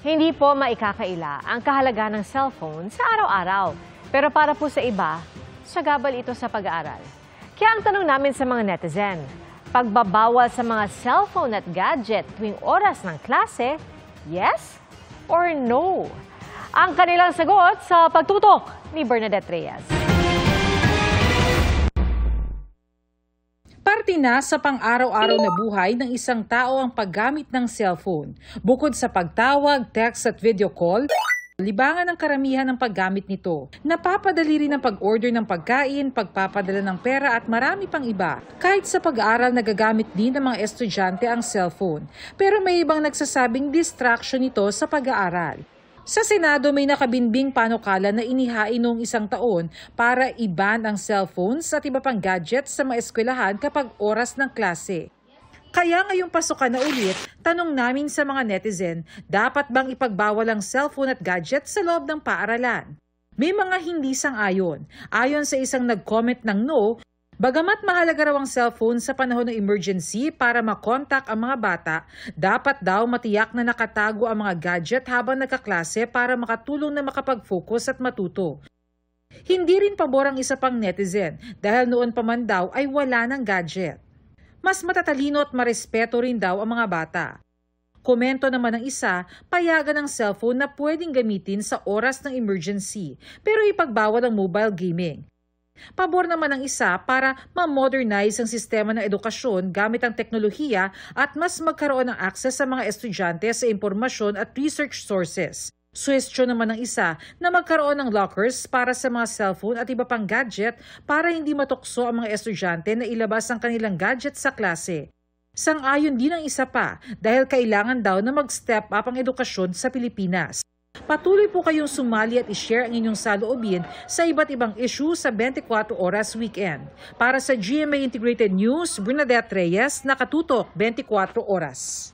Hindi po maikakaila ang kahalagahan ng cellphone sa araw-araw. Pero para po sa iba, sagabal ito sa pag-aaral. Kaya ang tanong namin sa mga netizen, pagbabawal sa mga cellphone at gadget tuwing oras ng klase, yes or no? Ang kanilang sagot sa pagtutok ni Bernadette Reyes. Parte na sa pang-araw-araw na buhay ng isang tao ang paggamit ng cellphone. Bukod sa pagtawag, text at video call, libangan ang karamihan ng paggamit nito. Napapadali rin ang pag-order ng pagkain, pagpapadala ng pera at marami pang iba. Kahit sa pag-aaral nagagamit din ng mga estudyante ang cellphone. Pero may ibang nagsasabing distraction ito sa pag-aaral. Sa Senado may nakabinbing panukala na inihain noong isang taon para i-ban ang cellphones at iba pang gadgets sa mga eskwelahan kapag oras ng klase. Kaya ngayong pasukan na ulit, tanong namin sa mga netizen, dapat bang ipagbawal ang cellphone at gadgets sa loob ng paaralan? May mga hindi sang-ayon. Ayon sa isang nag-comment ng no, bagamat mahalaga raw ang cellphone sa panahon ng emergency para makontak ang mga bata, dapat daw matiyak na nakatago ang mga gadget habang nagkaklase para makatulong na makapag-focus at matuto. Hindi rin pabor ang isa pang netizen dahil noon pa man daw ay wala ng gadget. Mas matatalino at marespeto rin daw ang mga bata. Komento naman ng isa, payagan ng cellphone na pwedeng gamitin sa oras ng emergency pero ipagbawal ang mobile gaming. Pabor naman ng isa para ma-modernize ang sistema ng edukasyon gamit ang teknolohiya at mas magkaroon ng access sa mga estudyante sa impormasyon at research sources. Suwestyon naman ng isa na magkaroon ng lockers para sa mga cellphone at iba pang gadget para hindi matukso ang mga estudyante na ilabas ang kanilang gadget sa klase. Sang-ayon din ang isa pa dahil kailangan daw na mag-step up ang edukasyon sa Pilipinas. Patuloy po kayong sumali at i-share ang inyong saloobin sa iba't ibang issue sa 24 Oras Weekend. Para sa GMA Integrated News, Bernadette Reyes, nakatutok 24 Oras.